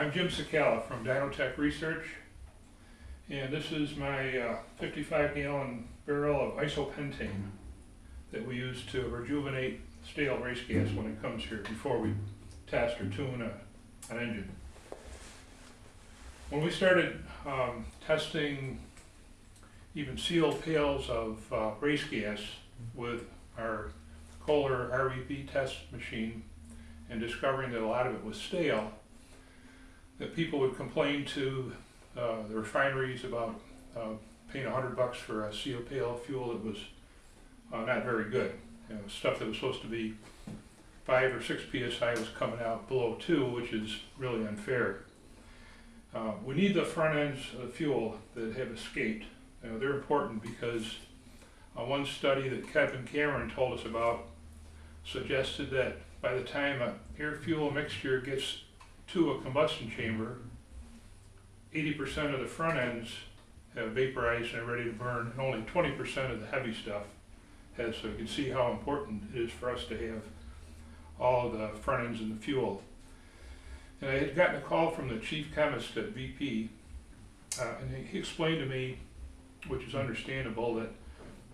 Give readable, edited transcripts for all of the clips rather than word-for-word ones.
I'm Jim Czekala from Dynotech Research, and this is my 55-gallon barrel of Isopentane that we use to rejuvenate stale race gas when it comes here before we test or tune an engine. When we started testing even sealed pails of race gas with our Kohler RVP test machine and discovering that a lot of it was stale, that people would complain to the refineries about paying $100 for a sealed pail of fuel that was not very good. You know, stuff that was supposed to be 5 or 6 psi was coming out below 2, which is really unfair. We need the front ends of the fuel that have escaped. You know, they're important because one study that Kevin Cameron told us about suggested that by the time an air-fuel mixture gets to a combustion chamber, 80% of the front ends have vaporized and are ready to burn, and only 20% of the heavy stuff has. So you can see how important it is for us to have all of the front ends in the fuel. And I had gotten a call from the chief chemist at VP, and he explained to me, which is understandable, that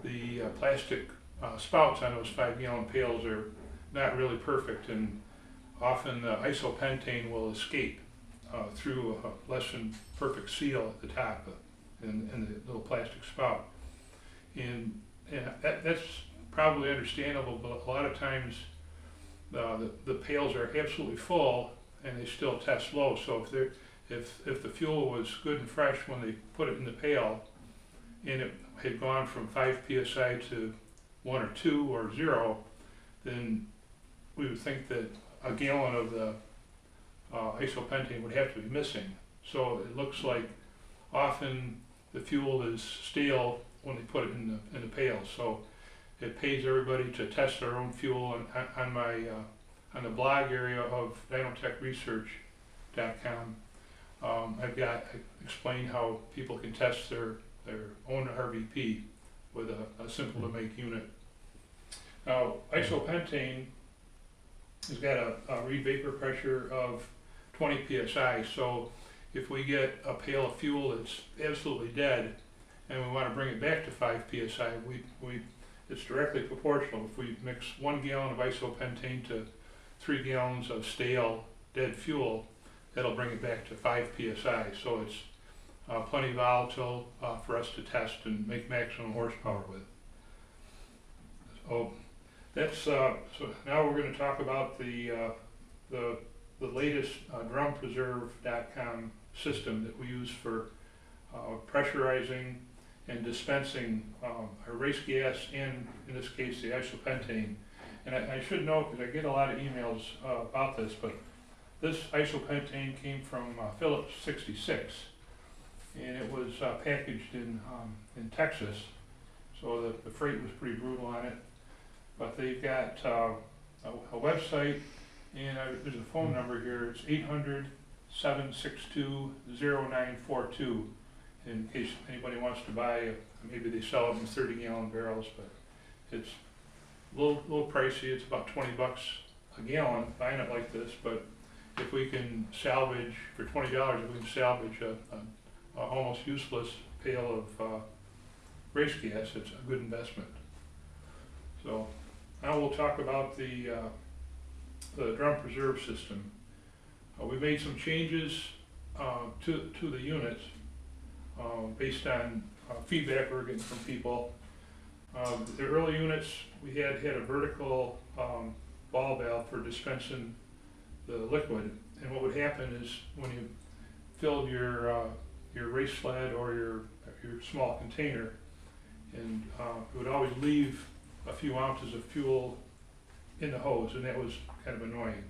the plastic spouts on those 5-gallon pails are not really perfect, and often the isopentane will escape through a less than perfect seal at the top in the little plastic spout. And that's probably understandable, but a lot of times the pails are absolutely full and they still test low. So if the fuel was good and fresh when they put it in the pail and it had gone from 5 psi to 1 or 2 or 0, then we would think that a gallon of the isopentane would have to be missing. So it looks like often the fuel is stale when they put it in the pail. So it pays everybody to test their own fuel. And on the blog area of dynotechresearch.com, I explained how people can test their own RVP with a simple to make unit. Now, isopentane has got a Reid Vapor Pressure of 20 psi, so if we get a pail of fuel that's absolutely dead and we want to bring it back to 5 psi, it's directly proportional. If we mix 1 gallon of isopentane to 3 gallons of stale dead fuel, that'll bring it back to 5 psi, so it's plenty volatile for us to test and make maximum horsepower with. So that's so now we're going to talk about the latest DrumPreserve.com system that we use for pressurizing and dispensing our race gas and, in this case, the isopentane. And I should note, because I get a lot of emails about this, but this isopentane came from Phillips 66, and it was packaged in Texas, so the freight was pretty brutal on it. But they've got a website, and there's a phone number here. It's 800-762-0942, in case anybody wants to buy. Maybe they sell them in 30-gallon barrels, but it's a little pricey. It's about $20 a gallon buying it like this. But if we can salvage for $20, if we can salvage a almost useless pail of race gas, it's a good investment. So now we'll talk about the DrumPreserve system. We made some changes to the units based on feedback we were getting from people. The early units, we had a vertical ball valve for dispensing the liquid, and what would happen is when you filled your race sled or your small container, and it would always leave a few ounces of fuel in the hose, and that was kind of annoying.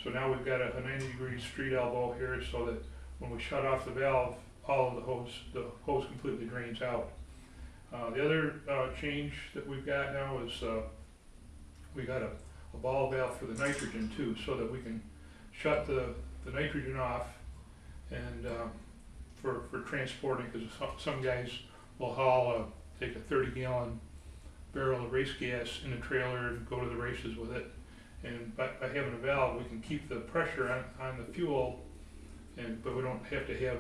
So now we've got a 90-degree street elbow here, so that when we shut off the valve, all of the hose completely drains out. The other change that we've got now is we got a ball valve for the nitrogen too, so that we can shut the nitrogen off and for transporting, because some guys will take a 30-gallon barrel of race gas in a trailer and go to the races with it. And by having a valve, we can keep the pressure on the fuel but we don't have to have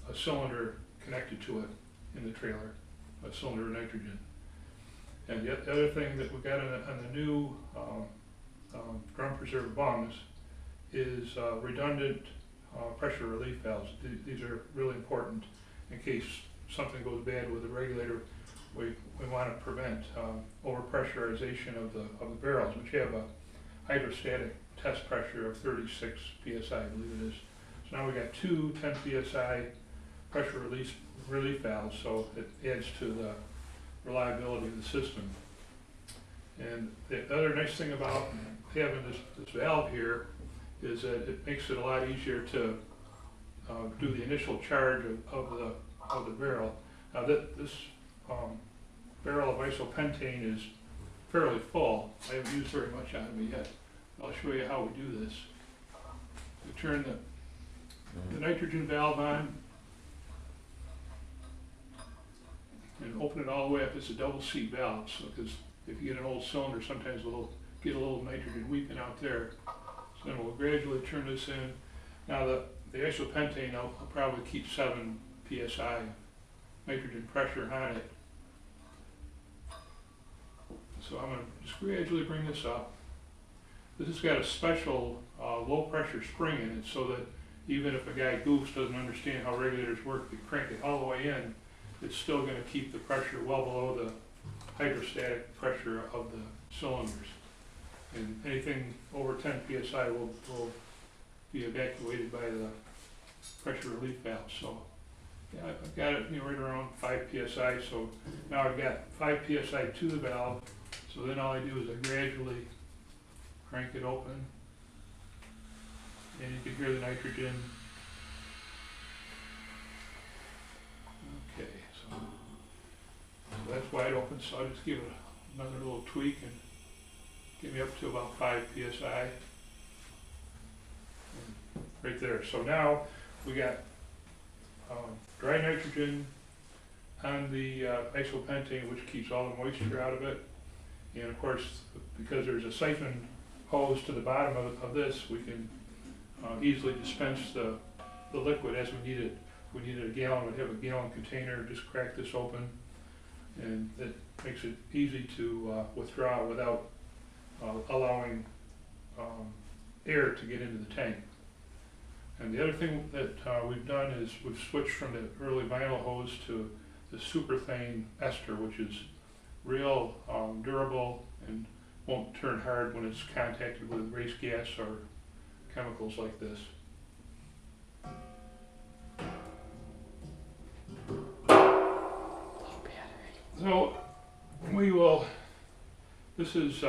a cylinder connected to it in the trailer, a cylinder of nitrogen. And the other thing that we got on the new DrumPreserve bungs is redundant pressure relief valves. These are really important in case something goes bad with the regulator. We want to prevent overpressurization of the barrels, which have a hydrostatic test pressure of 36 psi, I believe it is. So now we got two 10 psi pressure relief valves, so it adds to the reliability of the system. And the other nice thing about having this valve here is that it makes it a lot easier to do the initial charge of the barrel. Now this barrel of Isopentane is fairly full. I haven't used very much out of it yet. I'll show you how we do this. We turn the nitrogen valve on and open it all the way up. It's a double seat valve, so because if you get an old cylinder, sometimes it'll get a little nitrogen weeping out there. So then we'll gradually turn this in. Now the Isopentane, I'll probably keep 7 psi nitrogen pressure on it. So I'm going to just gradually bring this up. This has got a special low pressure spring in it, so that even if a guy goofs, doesn't understand how regulators work, if you crank it all the way in, it's still going to keep the pressure well below the hydrostatic pressure of the cylinders. And anything over 10 psi will be evacuated by the pressure relief valve. So yeah, I've got it right around 5 psi. So now I've got 5 psi to the valve. So then all I do is I gradually crank it open, and you can hear the nitrogen. Okay, so that's wide open, so I'll just give it another little tweak and get me up to about 5 psi. And right there. So now we got dry nitrogen on the Isopentane, which keeps all the moisture out of it. And of course, because there's a siphon hose to the bottom of this, we can easily dispense the liquid as we need it. If we needed a gallon, we'd have a gallon container, just crack this open, and that makes it easy to withdraw without allowing air to get into the tank. And the other thing that we've done is we've switched from the early vinyl hose to the Substandard ester, which is real durable and won't turn hard when it's contacted with race gas or chemicals like this. So we will, this is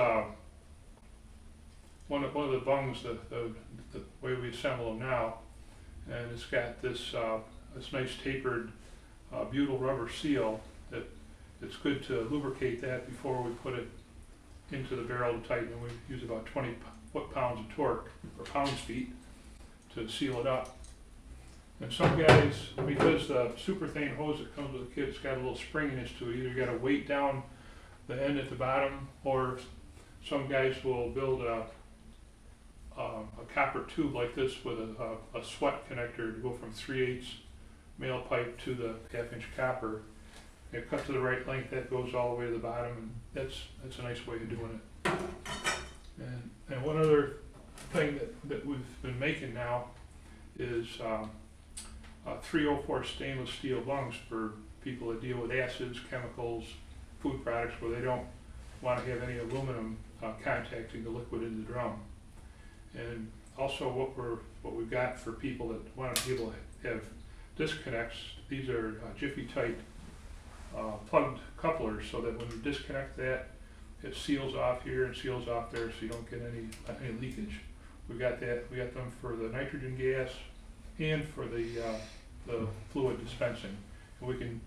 one of the bungs, the way we assemble them now, and it's got this nice tapered butyl rubber seal that it's good to lubricate that before we put it into the barrel to tighten. And we use about 20 foot-pounds of torque, or pounds-feet, to seal it up. And some guys, because the Substandard hose that comes with the kit, it's got a little springiness to it. Either you got to weight down the end at the bottom, or some guys will build a copper tube like this with a sweat connector to go from 3/8 male pipe to the 1/2-inch copper. You cut to the right length, that goes all the way to the bottom, and that's a nice way of doing it. And one other thing that we've been making now is 304 stainless steel bungs for people that deal with acids, chemicals, food products, where they don't want to have any aluminum contacting the liquid in the drum. And also what we've got for people that want to be able to have disconnects, these are Jiffy tight plugged couplers, so that when you disconnect that, it seals off here and seals off there, so you don't get any leakage. We got them for the nitrogen gas and for the fluid dispensing. And we can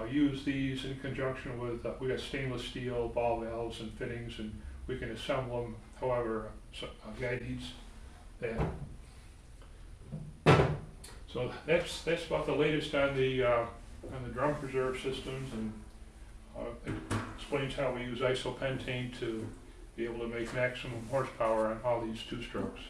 use these in conjunction with we got stainless steel ball valves and fittings, and we can assemble them however a guy needs that. So that's about the latest on the DrumPreserve systems, and it explains how we use Isopentane to be able to make maximum horsepower on all these two-strokes.